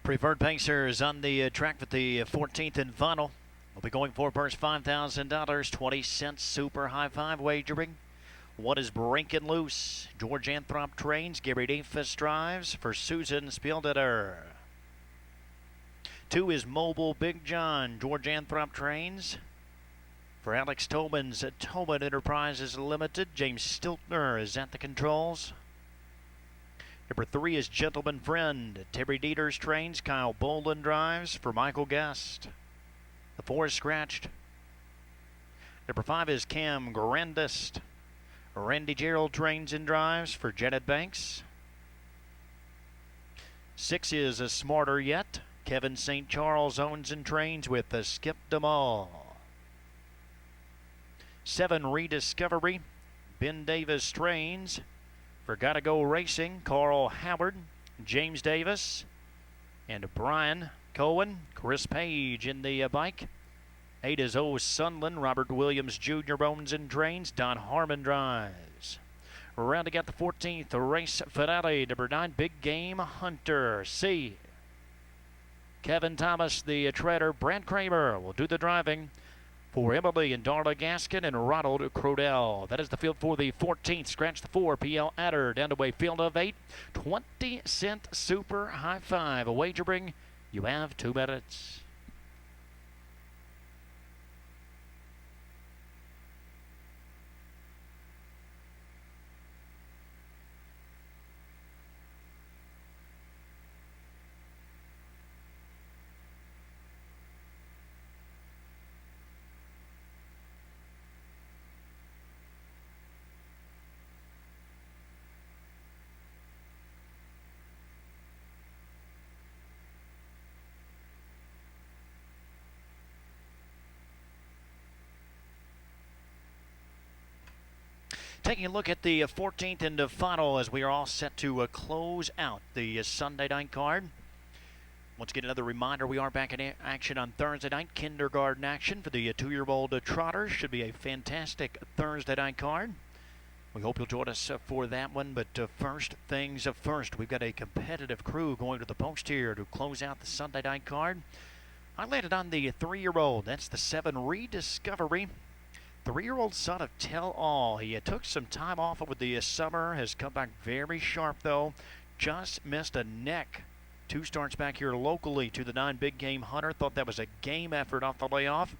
Preferred Pacers on the track for the 14th and final. We'll be going for purse $5,000, 20 cents super high five wagering. One is Breaking Loose. George Anthrop trains. Gary Davis drives for Susan STILTNER. 2 is MOBIL Big John. George Anthrop trains. For Alex Toman's Toman Enterprises Limited, James STILTNER is at the controls. Number 3 is Gentleman Friend. Terry Dieters trains. Kyle Boland drives for Michael Guest. The 4 is scratched. Number 5 is Cam Grandest. Randy Gerald trains and drives for Janet Banks. 6 is a Smarter Yet. Kevin St. Charles owns and trains with the Skip DeMall. 7 Rediscovery. Ben Davis trains for Gotta Go Racing. Carl Howard, James Davis, and Brian Cohen. Chris Page in the bike. 8 is SUNDLAND. Robert Williams Jr. owns and trains. Don Harmon drives. Rounding out the 14th race finale, number 9, Big Game Hunter. C. Kevin Thomas, the treader. Brad KRAMER will do the driving for Emily and Darla Gaskin and Ronald Crodell. That is the field for the 14th. Scratch the 4, PL Adder, down to a field of 8. 20 cent super high five. A wagering, you have 2 minutes. Taking a look at the 14th and the final as we are all set to close out the Sunday night card. Once again, another reminder, we are back in action on Thursday night. Kindergarten action for the 2-year-old trotters. Should be a fantastic Thursday night card. We hope you'll join us for that one. But first things first, we've got a competitive crew going to the post here to close out the Sunday night card. I landed on the 3-year-old. That's the 7 Rediscovery. 3-year-old son of Tell All. He took some time off over the summer, has come back very sharp though. Just missed a neck. 2 starts back here locally to the 9 Big Game Hunter. Thought that was a game effort off the layoff.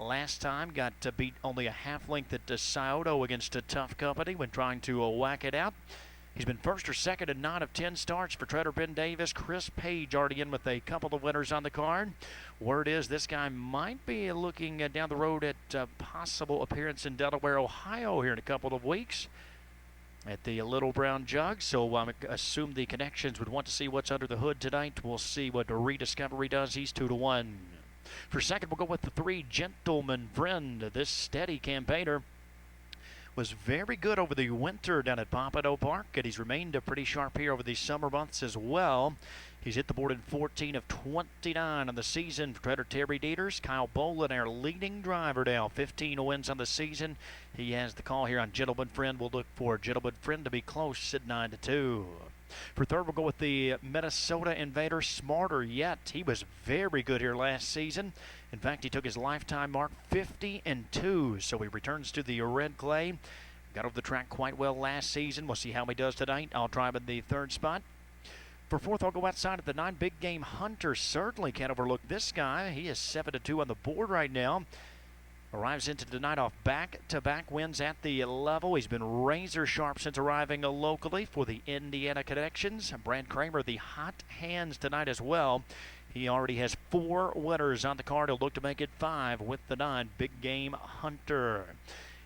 Last time got to beat only a half length at Scioto against a tough company when trying to whack it out. He's been first or second in 9 of 10 starts for treader Ben Davis. Chris Page already in with a couple of winners on the card. Word is this guy might be looking down the road at possible appearance in Delaware, Ohio here in a couple of weeks at the Little Brown Jug. So I assume the connections would want to see what's under the hood tonight. We'll see what Rediscovery does. He's 2-1. For second, we'll go with the 3 Gentleman Friend. This steady campaigner was very good over the winter down at Pompano Park, and he's remained pretty sharp here over the summer months as well. He's hit the board in 14 of 29 on the season for treader Terry Dieters. Kyle Boland, our leading driver now, 15 wins on the season. He has the call here on Gentleman Friend. We'll look for Gentleman Friend to be close at 9-2. For third, we'll go with the Minnesota Invader, Smarter Yet. He was very good here last season. In fact, he took his lifetime mark, 50-2. So he returns to the red clay. Got over the track quite well last season. We'll see how he does tonight. I'll try him in the 3rd spot. For 4th, I'll go outside of the 9 Big Game Hunter. Certainly can't overlook this guy. He is 7-2 on the board right now. Arrives into tonight off back-to-back wins at the level. He's been razor sharp since arriving locally for the Indiana Connections. Brad KRAMER, the hot hands tonight as well. He already has 4 winners on the card. He'll look to make it 5 with the 9 Big Game Hunter.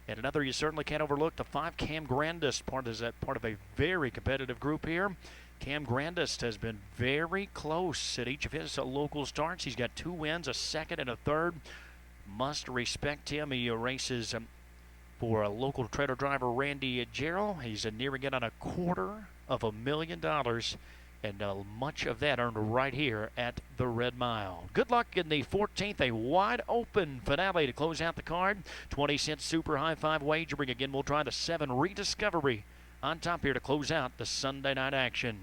And another you certainly can't overlook, the 5 Cam Grandest, part of a very competitive group here. Cam Grandest has been very close at each of his local starts. He's got 2 wins, a 2nd and a 3rd. Must respect him. He races for a local treader driver, Randy Gerald. He's nearing in on $250,000, and much of that earned right here at the Red Mile. Good luck in the 14th, a wide open finale to close out the card. 20 cent super high five wagering. Again, we'll try the 7 Rediscovery on top here to close out the Sunday night action.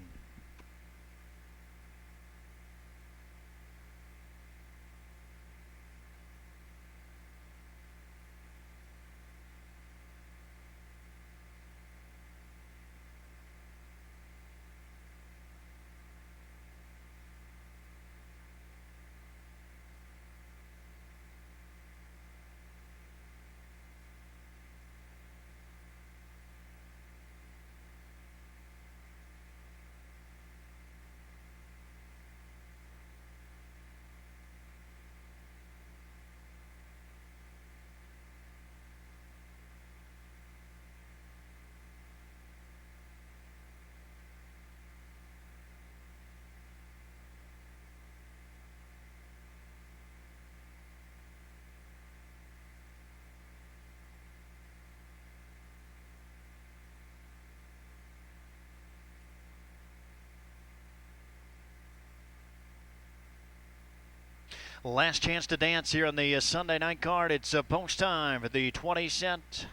Last chance to dance here on the Sunday night card. It's post time for the 20-cent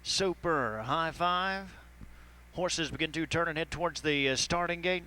Super High Five. Horses begin to turn and head towards the starting gate.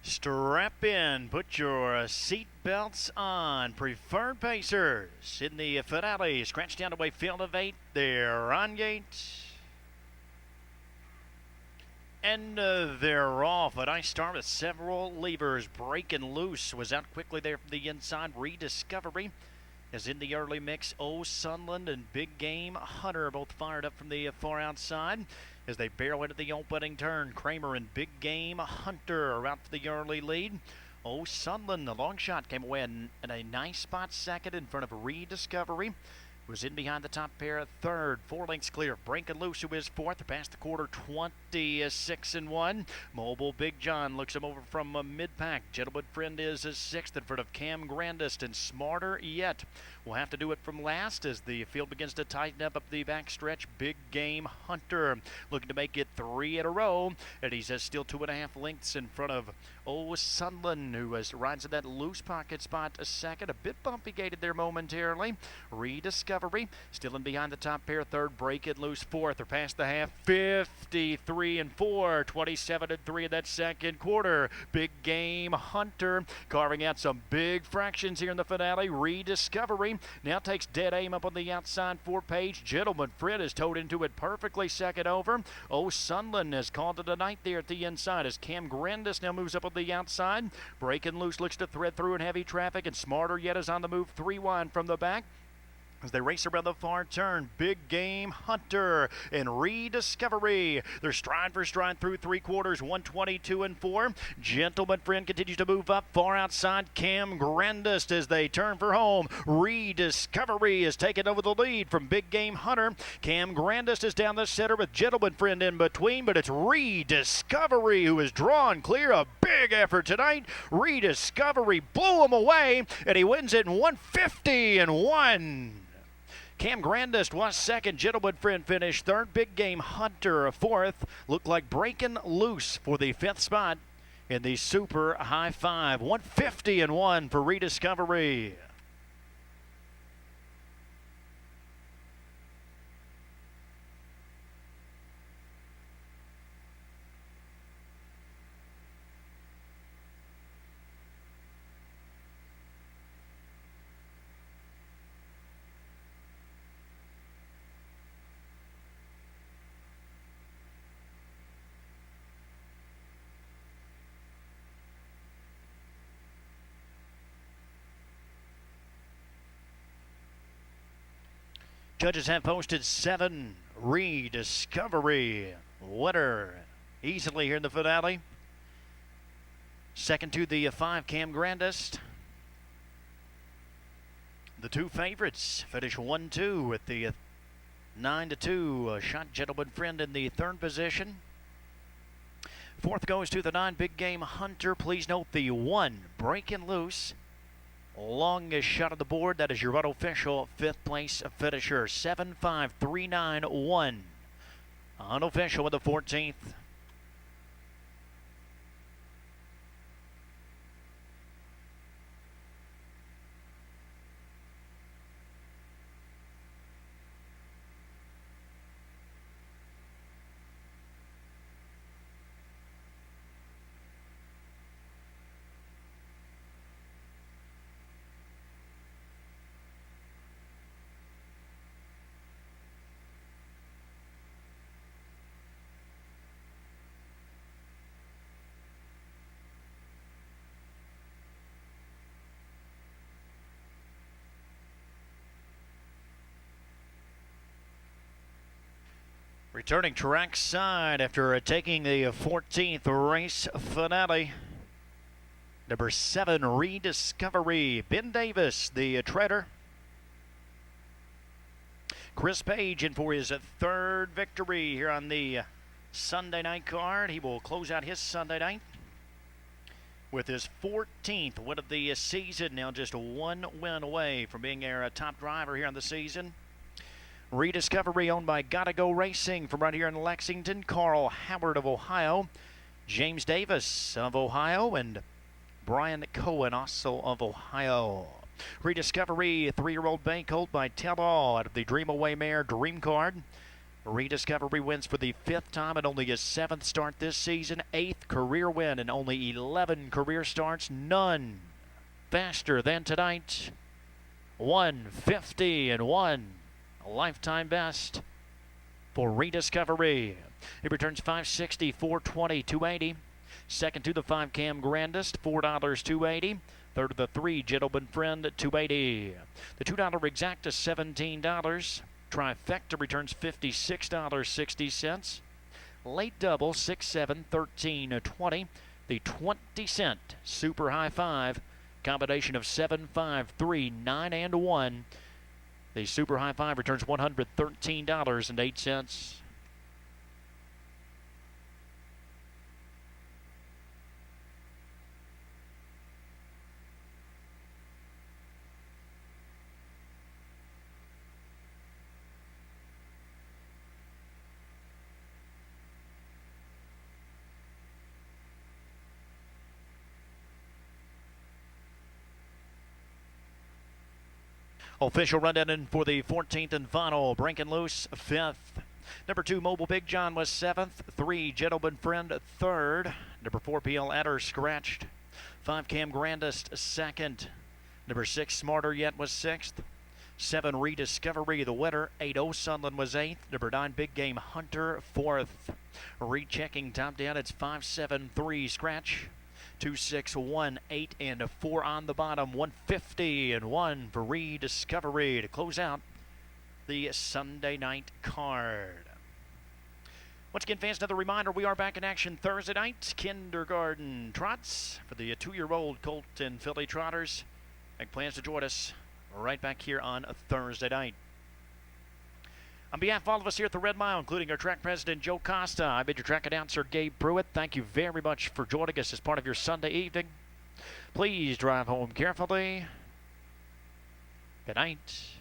Strap in, put your seat belts on. Preferred Pacers in the finale. Scratch down away field of 8. They're on gate. And they're off. A nice start with several levers breaking loose. Was out quickly there from the inside. Rediscovery is in the early mix. Sunderland and Big Game Hunter both fired up from the far outside as they barrel into the opening turn. KRAMER and Big Game Hunter are out for the early lead. Sunderland, the long shot, came away in a nice spot second in front of Rediscovery. Was in behind the top pair at third. 4 lengths clear. Breaking Loose, who is fourth. Past the quarter, 26-1. MOBIL Big John looks him over from mid-pack. Gentleman Friend is sixth in front of Cam Grandest, and Smarter Yet will have to do it from last as the field begins to tighten up the back stretch. Big Game Hunter looking to make it 3 in a row, and he's still 2.5 lengths in front of Sunderland, who rides in that loose pocket spot a second. A bit bumpy gated there momentarily. Rediscovery still in behind the top pair, third. Breaking Loose, fourth. They're past the half, 53-4, 27-3 in that second quarter. Big Game Hunter carving out some big fractions here in the finale. Rediscovery now takes dead aim up on the outside for Page. Gentleman Friend is towed into it perfectly second over. Sunderland has called it a night there at the inside as Cam Grandest now moves up on the outside. Breaking Loose looks to thread through in heavy traffic, and Smarter Yet is on the move 3 wide from the back as they race around the far turn. Big Game Hunter and Rediscovery. They're stride for stride through 3 quarters, 122-4. Gentleman Friend continues to move up far outside Cam Grandest as they turn for home. Rediscovery is taking over the lead from Big Game Hunter. Cam Grandest is down the center with Gentleman Friend in between, but it's Rediscovery who is drawn clear. A big effort tonight. Rediscovery blew him away, and he wins it in 150-1. Cam Grandest was second. Gentleman Friend finished third. Big Game Hunter fourth. Looked like Breaking Loose for the 5th spot in the Super High Five. 150-1 for Rediscovery. Judges have posted 7. Rediscovery winner easily here in the finale. Second to the 5, Cam Grandest. The 2 favorites finish 1-2 with the 9-2 shot. Gentleman Friend in the 3rd position. 4th goes to the 9, Big Game Hunter. Please note the 1, Breaking Loose. Longest shot on the board. That is your unofficial 5th place finisher. 7-5-3-9-1. Unofficial with the 14th. Returning trackside after taking the 14th race finale. Number 7, Rediscovery. Ben Davis, the treader. Chris Page in for his third victory here on the Sunday night card. He will close out his Sunday night with his 14th win of the season. Now just one win away from being our top driver here on the season. Rediscovery, owned by Gotta Go Racing from right here in Lexington. Carl Howard of Ohio, James Davis of Ohio, and Brian Cohen also of Ohio. Rediscovery, 3-year-old bay colt by Tell-All out of the Dream Away mare Dream Card. Rediscovery wins for the 5th time and only his 7th start this season. 8th career win and only 11 career starts. None faster than tonight. 1:50-1, a lifetime best for Rediscovery. He returns $560, $420, $280. Second to the 5 Cam Grandest, $4, $280. Third to the 3 Gentleman Friend, $280. The $2 Exacta, $17. Trifecta returns $56.60. Late double, 6, 7, 13, 20. The 20-cent Super High Five, combination of 7, 5, 3, 9, and 1. The Super High Five returns $113.08. Official rundown in for the 14th and final. Breaking Loose, 5th. Number 2, Mobile Big John was 7th. 3, Gentleman Friend, 3rd. Number 4, PL Adder scratched. 5, Cam Grandest, 2nd. Number 6, Smarter Yet was 6th. 7, Rediscovery, the winner. 8, Sunland was 8th. Number 9, Big Game Hunter, 4th. Rechecking top down, it's 5, 7, 3, scratch. 2, 6, 1, 8, and 4 on the bottom. 150-1 for Rediscovery to close out the Sunday night card. Once again, fans, another reminder, we are back in action Thursday night. Kindergarten trots for the 2-year-old colt and filly trotters. Make plans to join us right back here on a Thursday night. On behalf of all of us here at the Red Mile, including our track president, Joe Costa, I've been your track announcer, Gabe Pruitt. Thank you very much for joining us as part of your Sunday evening. Please drive home carefully. Good night.